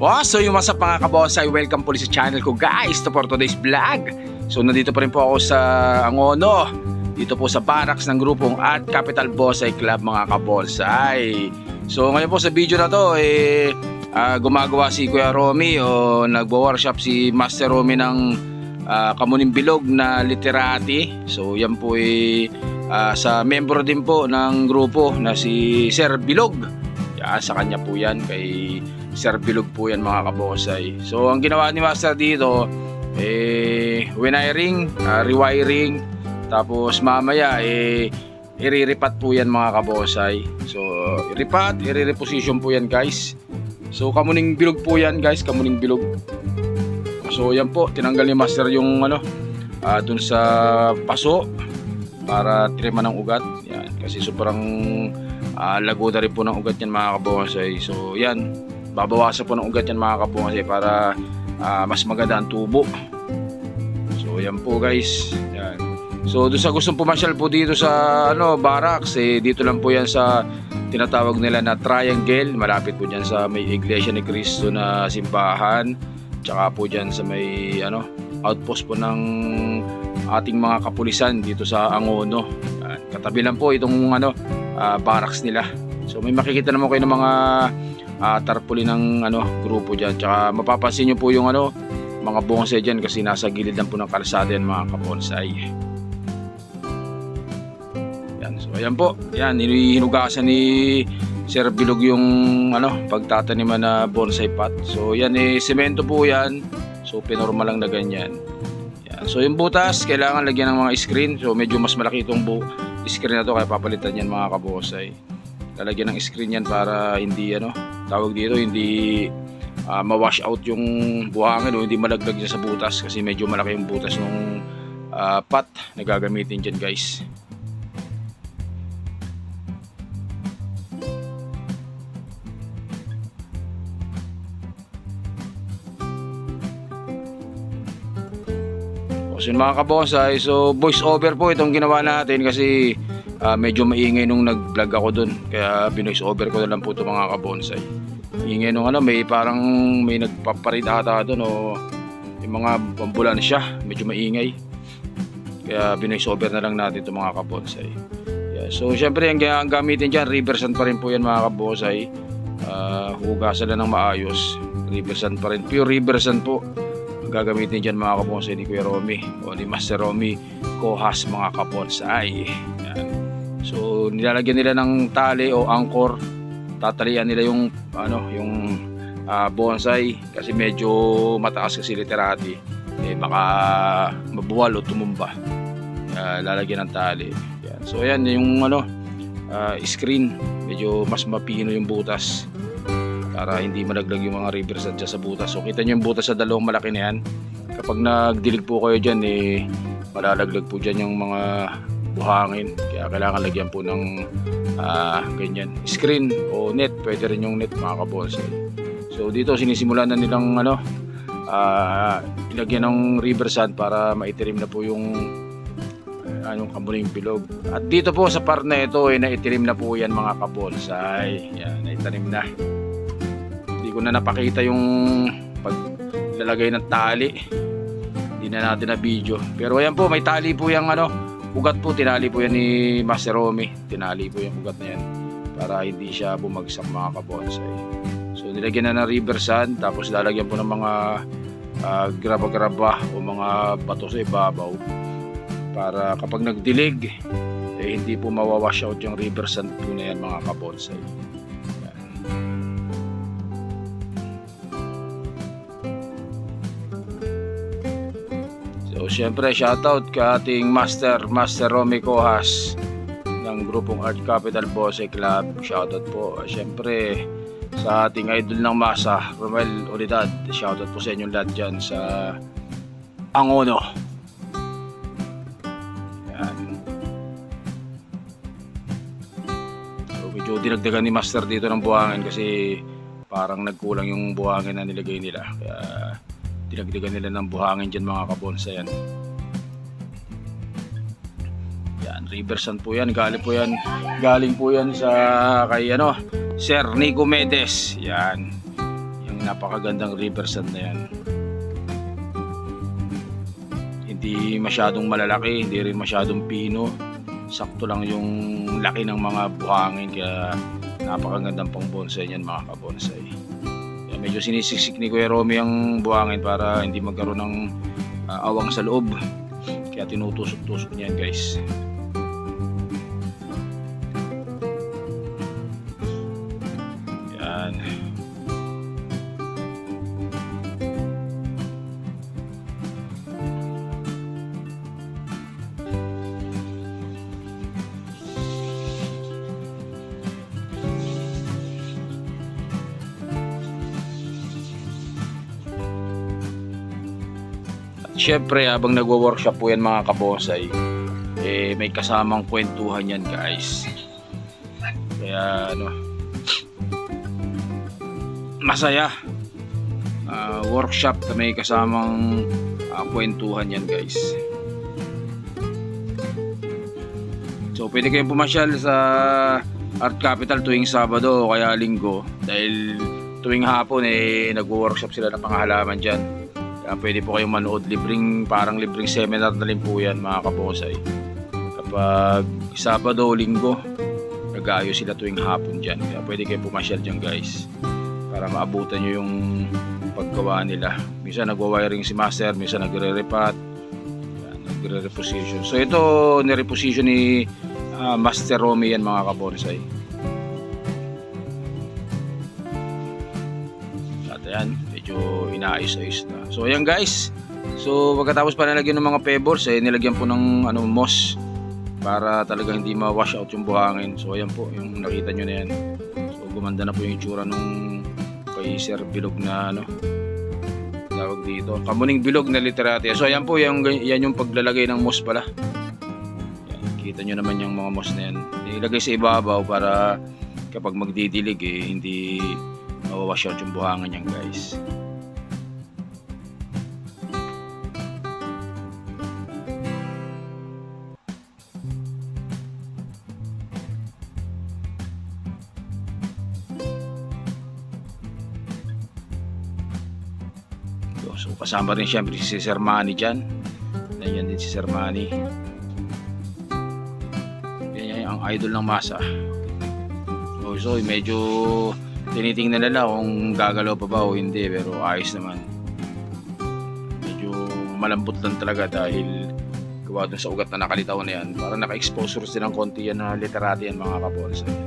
Wow, so yung mga mga kabosay, welcome po sa channel ko guys to for today's vlog. So nandito pa rin po ako sa Angono, dito po sa barracks ng grupong Art Capital Bonsai Club mga kabonsay. So ngayon po sa video na to gumagawa si Kuya Romy o nagwo-workshop si Master Romy ng Kamuning Bilog na literati. So yan po sa member din po ng grupo na si Sir Bilog. Yan, sa kanya po yan, kay Sir Bilog po yan mga kabosay. So ang ginawa ni Master dito wiring, rewiring, tapos mamaya iriripat po yan mga kabosay. So iripat, irireposition po yan guys. So Kamuning Bilog po yan guys, Kamuning Bilog. So yan po, tinanggal ni Master yung dun sa paso para trima ng ugat. Yan, kasi sobrang lago na rin po ng ugat yan mga kabonsay. So yan, babawasan po ng ugat yan mga kabonsay para mas maganda ang tubo. So yan po guys. Yan. So doon sa gustong pumasyal po dito sa barracks, dito lang po yan sa tinatawag nila na triangle. Malapit po dyan sa may Iglesia ni Cristo na simbahan. Tsaka po dyan sa may outpost po ng ating mga kapulisan dito sa Angono. Katabi lang po itong barracks nila. So may makikita naman kayo ng mga tarpaulin ng grupo dyan. Tsaka mapapansin nyo po yung mga bonsai dyan kasi nasa gilid lang po ng kalsada yan mga kabonsai. Yan, so ayan po. Yan, hinugasan ni Sir Bilog yung pagtataniman na bonsai pot. So yan semento po yan. So pinormal lang na ganyan. Yan. So yung butas kailangan lagyan ng mga screen. So medyo mas malaki itong screen na to kaya papalitan yan mga kabosay. Lalagyan ng screen yan para hindi tawag dito, hindi ma-wash out yung buhangin o hindi malaglag niya sa butas kasi medyo malaki yung butas ng pot na gagamitin dyan guys. So mga kabonsay, so voice over po itong ginawa natin kasi medyo maingay nung nag-vlog ako dun, kaya binoise over ko na lang po itong mga kabonsay. Ingay nung may parang may nagpaparid ata dun o yung mga ambulansya, medyo maingay, kaya binoise over na lang natin itong mga kabonsay. Yeah, so syempre ang gamitin dyan, river sand pa rin po yan mga kabonsay. Hugasan lang ng maayos, river sand pa rin, pure river sand po gagamitin dyan mga kabonsay ni Kuya Romy o ni Master Romy Cohas mga kabonsay. Yan. So nilalagyan nila ng tali o anchor, tatalian nila yung bonsai kasi medyo mataas kasi literati, baka mabuwal o tumumba. Lalagyan ng tali. Yan. So ayan yung screen, medyo mas mapino yung butas para hindi malaglag yung mga river sand sa butas. So kita nyo yung butas sa dalawang malaki na yan. Kapag nagdilig po kayo dyan malalaglag po dyan yung mga buhangin, kaya kailangan lagyan po ng ganyan screen o net. Pwede rin yung net mga kabonsai. So dito sinisimulan na nilang ilagyan ng river sand para maitirim na po yung Kamuning Bilog. At dito po sa part na ito naitirim na po yan mga kabonsai. Yan, naitanim na. Hindi ko na napakita yung paglalagay ng tali, hindi na natin na video, pero ayan po may tali po yung ugat po, tinali po yan ni Master Romy, tinali po yung ugat na yan para hindi siya bumagsak mga kabonsai. So nilagyan na ng river sand, tapos lalagyan po ng mga graba-graba o mga bato sa ibabaw para kapag nagdilig hindi po mawawash out yung river sand po na yan mga kabonsai. So syempre shoutout ka ating Master Romy Cohas ng grupong Art Capital Bonsai Club. Shoutout po syempre sa ating idol ng masa, Romel Olidad. Shoutout po sa inyong lahat dyan sa Angono. Yan. So medyo dinagdagan ni Master dito ng buhangin kasi parang nagkulang yung buhangin na nilagay nila, kaya dinagdagan nila ng buhangin dyan mga kabonsay. Yan, river sand po yan, galing po yan sa kay Sir Nico Medes. Yan, yung napakagandang river sand na yan. Hindi masyadong malalaki, hindi rin masyadong pino. Sakto lang yung laki ng mga buhangin, kaya napakagandang pang bonsai niyan mga kabonsai. Kaya medyo sinisiksik ni Kuya Romy ang buhangin para hindi magkaroon ng awang sa loob. Kaya tinutusok-tusok niyan guys. Yan. Siyempre, habang nagwo-workshop po yan mga kabonsai, may kasamang kwentuhan yan guys. Kaya masaya. Workshop na may kasamang kwentuhan yan guys. So pwede kayong pumasyal sa Art Capital tuwing Sabado o kaya Linggo, dahil tuwing hapon nagwo-workshop sila ng panghalaman dyan. Kaya pwede po kayong manood, parang libreng seminar na rin po yan mga kabonsai. Kapag Sabado o Linggo, nag-aayos sila tuwing hapon dyan. Kaya pwede kayong pumasyal dyan guys, para maabutan nyo yung paggawa nila. Minsan nagwa-wiring si Master, minsan nagre-repat, nagre-reposition. So ito, ni-reposition ni Master Romy yan mga kabonsai. At ayan, medyo inaayos-ayos na. So ayan guys, so pagkatapos pa nilagyan ng mga pebbles, nilagyan po ng moss para talaga hindi ma-wash out yung buhangin. So ayan po, yung nakita nyo na yan. So gumanda na po yung itsura nung kay Sir Bilog na tawag dito, Kamuning Bilog na Literati. So ayan po, yan yung paglalagay ng moss pala. Yan, kita nyo naman yung mga moss na yan. Ilagay sa ibabaw para kapag magdidilig hindi mawawash out yung buhangin yan guys. So kasama rin siyempre si Sir Manny dyan. Yan din si Sir Manny. Yan ang idol ng masa. So medyo tinitingnan nila kung gagalaw pa ba o hindi, pero ayos naman. Medyo malambot lang talaga dahil gawa dun sa ugat na nakalitaw na yan. Para naka-exposure din ng konti yan na Literati yan mga kabonsai.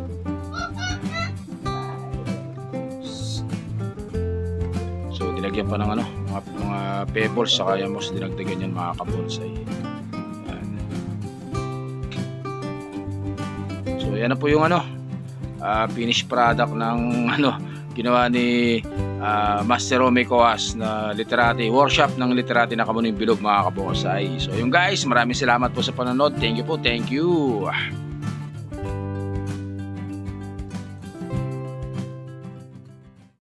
So dinagyan pa ng mga pebbles, saka yan mas dinagdagan yan mga kabonsai. Yan. So yan na po yung finished product ng ginawa ni Master Romy Coas na Literati, workshop ng Literati na Kamuning Bilog mga kabonsai. So yung guys, maraming salamat po sa panonood. Thank you po, thank you.